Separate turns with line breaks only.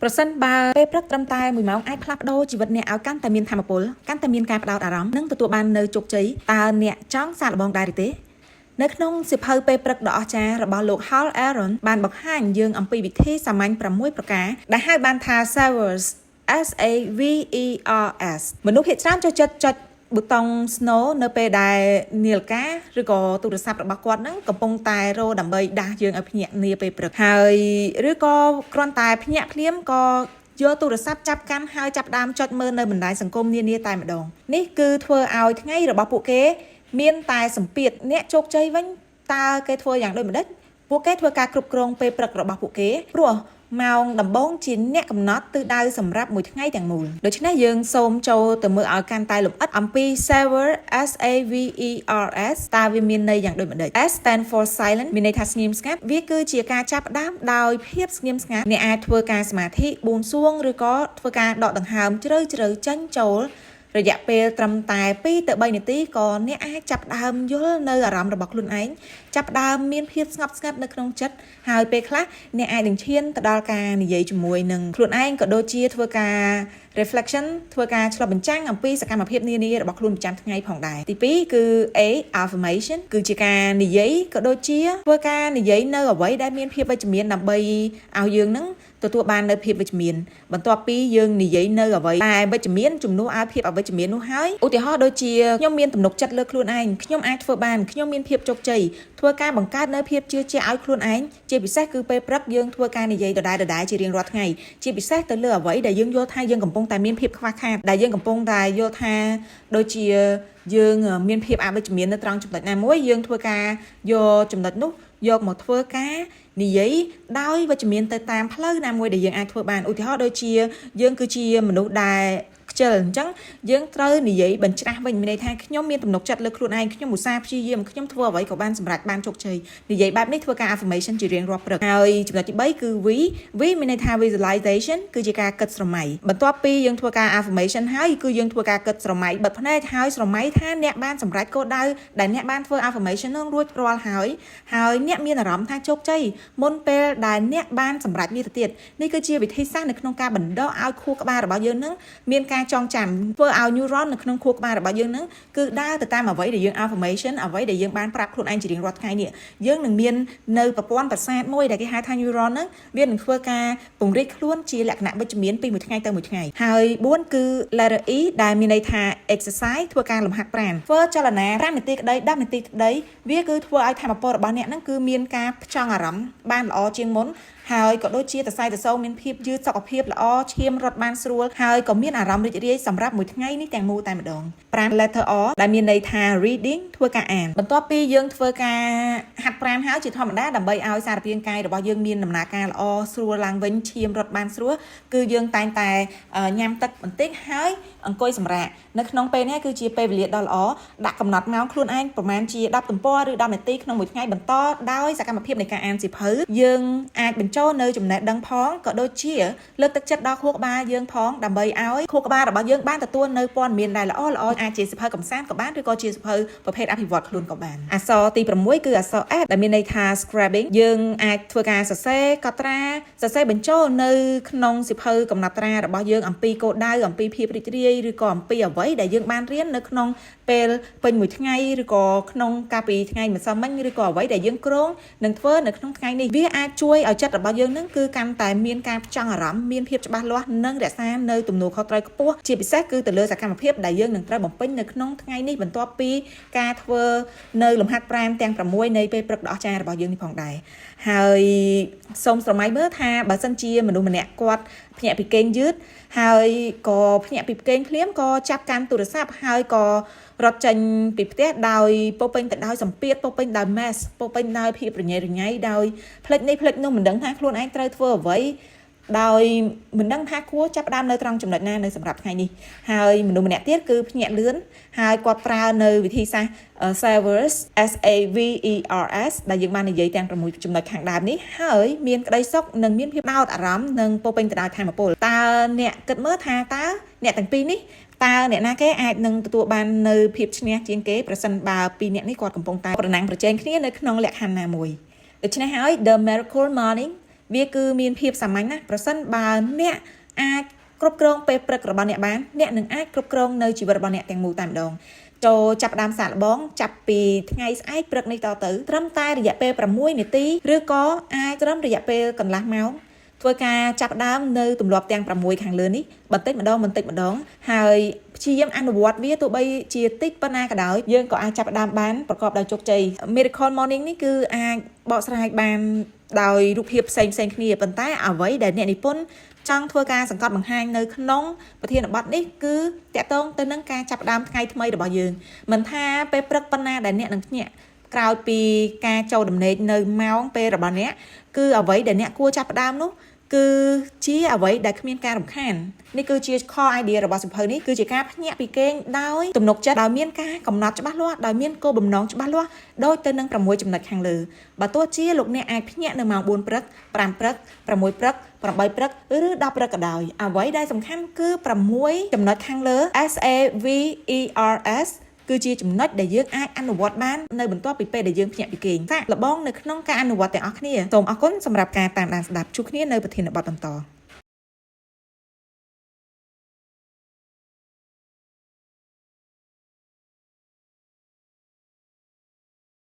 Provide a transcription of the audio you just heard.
ប្រសិនបើពេលព្រឹកត្រឹមតែ1ម៉ោងអាចផ្លាស់ប្ដូរជីវិតអ្នកឲ្យកាន់តែមានថាមពលកាន់តែមានការផ្ដោតអារម្មណ៍និងទទួលបាននូវជោគជ័យតើអ្នកចង់សាកល្បងដែរឬទេនៅក្នុងសៀវភៅពេលព្រឹកដ៏អស្ចារ្យរបស់លោក Hal Aaron បានបង្ហាញយើងអំពីវិធីសាមញ្ញ6ប្រការដែលហៅបានថា Savers SAVERS មនុស្សភាគច្រើនចូលចិត្តចុចប៊ូតុង Snow នៅពេលដែលនាឡិកាឬក៏ទូរស័ព្ទរបស់គាត់ហ្នឹងកំពុងតែរដើម្បីដាស់យើងឲ្យភ្ញាក់នាពេលព្រឹកហើយឬក៏គ្រាន់តែភ្ញាក់ភ្លាមក៏យកទូរស័ព្ទចាប់កាន់ហើយចាប់ដើមចុចមើលនៅបណ្ដាញសង្គមនានាតែម្ដងនេះគឺធ្វើឲ្យថ្ងៃរបស់ពួកគេមានតែសម្ពាធអ្នកជោគជ័យវិញតើគេធ្វើយ៉ាងដូចម្ដេចពួកគេធ្វើការគ្រប់គ្រងពេលព្រឹករបស់ពួកគេព្រោះម៉ោងដំបូងជាអ្នកកំណត់ទិសដៅសម្រាប់មួយថ្ងៃទាំងមូលដូច្នេះយើងសូមចូលទៅមើលឲ្យកាន់តែលម្អិតអំពី Saver SAVERS តើវាមានន័យយ៉ាងដូចម្ដេច S stand for silent មានន័យថាស្ងៀមស្ងាត់វាគឺជាការចាប់ផ្ដើមដោយភាពស្ងៀមស្ងាត់អ្នកអាចធ្វើការសមាធិបួងសួងឬក៏ធ្វើការដកដង្ហើមជ្រៅចេញចូលរយៈពេលត្រឹមតែ2ទៅ3នាទីក៏អ្នកអាចចាប់ផ្ដើមយល់នៅអារម្មណ៍របស់ខ្លួនឯងចាប់ផ្ដើមមានភាពស្ងប់ស្ងាត់នៅក្នុងចិត្តហើយពេលខ្លះអ្នកអាចនឹងឈានទៅដល់ការនិយាយជាមួយនឹងខ្លួនឯងក៏ដូចជាធ្វើការ reflection ធ្វើការឆ្លុះបញ្ចាំងអំពីសកម្មភាពនានារបស់ខ្លួនប្រចាំថ្ងៃផងដែរទី2គឺ A affirmation គឺជាការនិយាយក៏ដូចជាធ្វើការនិយាយនៅអ្វីដែលមានភាពវិជ្ជមានដើម្បីឲ្យយើងនឹងទទួលបាននៅភាពវិជ្ជមានបន្ទាប់ពីយើងនិយាយនៅអ្វីដែលវិជ្ជមានជំនួសឲ្យភាពអវិជ្ជមាននោះហើយឧទាហរណ៍ដូចជាខ្ញុំមានទំនុកចិត្តលើខ្លួនឯងខ្ញុំអាចធ្វើបានខ្ញុំមានភាពជោគជ័យធ្វើការបង្កើតនៅភាពជឿជាក់ឲ្យខ្លួនឯងជាពិសេសគឺពេលព្រឹកយើងធ្វើការនិយាយដដែលជារៀងរាល់ថ្ងៃជាពិសេសទៅលើអ្វីដែលយើងយល់ថាយើងកំពុងតែមានភាពខ្វះខាតដែលយើងកំពុងតែយល់ថាដូចជាយើងមានភាពអវិជ្ជមាននៅត្រង់ចំណុចណាមួយយើងធ្វើការយកចំណុចនោះយកមកធ្វើការនិយាយដោយវិជ្ជមានទៅតាមផ្លូវណាមួយដែលយើងអាចធ្វើបានឧទាហរណ៍ដូចជាយើងគឺជាមនុស្សដែលខ្ជិលអញ្ចឹងយើងត្រូវនិយាយបញ្ច្រាស់វិញមានន័យថាខ្ញុំមានទំនុកចិត្តលើខ្លួនឯងខ្ញុំឧស្សាហ៍ព្យាយាមខ្ញុំធ្វើអ្វីក៏បានសម្រេចបានជោគជ័យនិយាយបែបនេះធ្វើការ affirmation ជារៀងរាល់ព្រឹកហើយចំណុចទី3គឺ V មានន័យថា visualization គឺជាការគិតស្រមៃបន្ទាប់ពីយើងធ្វើការ affirmation ហើយគឺយើងធ្វើការគិតស្រមៃបិទភ្នែកហើយស្រមៃថាអ្នកបានសម្រេចគោលដៅដែលអ្នកបានធ្វើ affirmation នឹងរួចរាល់ហើយអ្នកមានអារម្មណ៍ថាជោគជ័យមុនពេលដែលអ្នកបានសម្រេចវាទៅទៀតនេះគឺជាវិធីសាស្ត្រនៅក្នុងការបណ្ដុះឲ្យខួរក្បាលរបស់យើងនឹងមានការចងចាំធ្វើឲ្យ neuron នៅក្នុងខួរក្បាលរបស់យើងនឹងគឺដើរទៅតាមអ្វីដែលយើង affirmation អ្វីដែលយើងបានប្រាប់ខ្លួនឯងជារៀងរាល់ថ្ងៃនេះយើងនឹងមាននៅប្រព័ន្ធប្រសាទមួយដែលគេហៅថា neuron ហ្នឹងវានឹងធ្វើការពង្រីកខ្លួនជាលក្ខណៈវិជ្ជមានពីមួយថ្ងៃទៅមួយថ្ងៃហើយ4គឺ letter E ដែលមានន័យថា exercise ធ្វើការលំហាត់ប្រាណធ្វើចលនា5នាទីក្តី10នាទីក្តីវាគឺធ្វើឲ្យថាមពលរបស់អ្នកហ្នឹងគឺមានការផ្ចង់អារម្មណ៍បានល្អជាងមុនហើយក៏ដូចជាសរសៃដសូរមានភាពយឺតសុខភាពល្អឈាមរត់បានស្រួលហើយក៏មានអារម្មណ៍រីករាយសម្រាប់មួយថ្ងៃនេះទាំងមូលតែម្ដង5 letter O ដែលមានន័យថា reading ធ្វើការអានបន្ទាប់ពីយើងធ្វើការហាត់ប្រាណហើយជាធម្មតាដើម្បីឲ្យសារពាង្គកាយរបស់យើងមានដំណើរការល្អស្រួលឡើងវិញឈាមរត់បានស្រួលគឺយើងតែងតែញ៉ាំទឹកបន្តិចហើយអង្គុយសម្រាកនៅក្នុងពេលនេះគឺជាពេលវេលាដ៏ល្អដាក់កំណត់ម៉ោងខ្លួនឯងប្រហែលជា10ទំព័រឬ10នាទីក្នុងមួយថ្ងៃបន្តដោយសកម្មភាពនៃការអានសៀវភៅយើងអាចបញ្ចូលនៅចំណេះដឹងផងក៏ដូចជាលើកទឹកចិត្តដល់ខួរក្បាលយើងផងដើម្បីឲ្យខួរក្បាលរបស់យើងបានទទួលនៅព័ត៌មានដែលល្អអាចជាសៀវភៅកម្សាន្តក៏បានឬក៏ជាសៀវភៅប្រភេទអភិវឌ្ឍខ្លួនក៏បានអក្សរទី6គឺអក្សរ S ដែលមានន័យថា scribing យើងអាចធ្វើការសរសេរកត់ត្រាសរសេរបញ្ចូលនៅក្នុងសៀវភៅកំណត់ត្រារបស់យើងអំពីគោលដៅអំពីភាពរីករាយឬក៏អំពីអ្វីដែលយើងបានរៀននៅក្នុងពេលពេញមួយថ្ងៃឬក៏ក្នុងកាលពីថ្ងៃម្សិលមិញឬក៏អ្វីដែលយើងគ្រោងនឹងធ្វើនៅក្នុងថ្ងៃនេះវាអាចជួយឲ្យចិត្តរបស់យើងនឹងគឺកាន់តែមានការផ្ចង់អារម្មណ៍មានភាពច្បាស់លាស់និងរក្សានៅទំនួលខុសត្រូវខ្ពស់ជាពិសេសគឺទៅលើសកម្មភាពដែលយើងនឹងត្រូវបំពេញនៅក្នុងថ្ងៃនេះបន្ទាប់ពីការធ្វើនៅលំហាត់ប្រាណទាំង6នៃពេលព្រឹកដ៏អស្ចារ្យរបស់យើងនេះផងដែរហើយសូមស្រមៃមើលថាបើសិនជាមនុស្សម្នាក់គាត់ភ្ញាក់ពីគេងយឺតហើយក៏ភ្ញាក់ពីគេងភ្លាមក៏ចាប់កាន់ទូរស័ព្ទហើយក៏រត់ចេញពីផ្ទះដោយពោពេញទៅដោយសម្ពាធពោពេញដោយ mess ពោពេញដោយភាពរញ៉េរញ៉ៃដោយផ្លេចនេះផ្លេចនោះមិនដឹងថាខ្លួនឯងត្រូវធ្វើអ្វីដោយមិនដឹងថាគួរចាប់ផ្ដើមនៅត្រង់ចំណុចណានៅសម្រាប់ថ្ងៃនេះហើយមនុស្សម្នាក់ទៀតគឺភ្ញាក់លឿនហើយគាត់ប្រើនៅវិធីសាស្ត្រ Savers SAVERS ដែលយើងបាននិយាយទាំង6ចំណុចខាងដើមនេះហើយមានក្តីសុខនិងមានភាពដោតអារម្មណ៍និងពោពេញទៅដោយថាមពលតើអ្នកគិតមើលថាតើអ្នកទាំងពីរនេះតើអ្នកណាគេអាចនឹងទទួលបាននៅភាពឈ្នះជាងគេប្រសិនបើពីរអ្នកនេះគាត់កំពុងតែប្រណាំងប្រជែងគ្នានៅក្នុងលក្ខខណ្ឌណាមួយដូច្នេះហើយ The Miracle Morning វាគឺមានភាពសាមញ្ញណាស់ប្រសិនបើអ្នកអាចគ្រប់គ្រងពេលព្រឹករបស់អ្នកបានអ្នកនឹងអាចគ្រប់គ្រងនៅជីវិតរបស់អ្នកទាំងមូលតែម្ដងចូលចាប់ផ្ដើមសាកល្បងចាប់ពីថ្ងៃស្អែកព្រឹកនេះតទៅត្រឹមតែរយៈពេល6នាទីឬក៏អាចត្រឹមរយៈពេលកន្លះម៉ោងធ្វើការចាប់ផ្ដើមនៅទម្លាប់ទាំង6ខាងលើនេះបន្តិចម្ដងហើយព្យាយាមអនុវត្តវាទោះបីជាតិចប៉ុណ្ណាក៏ដោយយើងក៏អាចចាប់ផ្ដើមបានប្រកបដោយជោគជ័យ Miracle Morning នេះគឺអាចបកស្រាយបានដោយរូបភាពផ្សេងគ្នាប៉ុន្តែអ្វីដែលអ្នកនិពន្ធចង់ធ្វើការសង្កត់បង្ហាញនៅក្នុងប្រធានបទនេះគឺតកតងទៅនឹងការចាប់ផ្ដើមថ្ងៃថ្មីរបស់យើងមិនថាពេលព្រឹកប៉ុណ្ណាដែលអ្នកនឹងភ្ញាក់ក្រោយពីការចូលដំណេកនៅម៉ោងពេលរបស់អ្នកគឺអ្វីដែលអ្នកគួរចាប់ផ្ដើមនោះគឺជាអ្វីដែលគ្មានការរំខាននេះគឺជា core idea របស់សៀវភៅនេះគឺជាការភ្ញាក់ពីគេងដោយទំនុកចិត្តដោយមានការកំណត់ច្បាស់លាស់ដោយមានគោលបំណងច្បាស់លាស់ដូចទៅនឹង6ចំណុចខាងលើបើទោះជាលោកអ្នកអាចភ្ញាក់នៅម៉ោង4ព្រឹក5ព្រឹក6ព្រឹក8ព្រឹកឬ10ព្រឹកក៏ដោយអ្វីដែលសំខាន់គឺ6ចំណុចខាងលើ SAVERSគឺជាចំណុចដែលយើងអាចអនុវត្តបាននៅបន្ទាប់ពីពេលដែលយើងភ្ញាក់ពីគេងសាកល្បងនៅក្នុងការអនុវត្តទាំងអស់គ្នាសូមអរគុណសម្រាប់ការតាមដានស្ដាប់ជួបគ្នានៅប្រធានបទបន្ត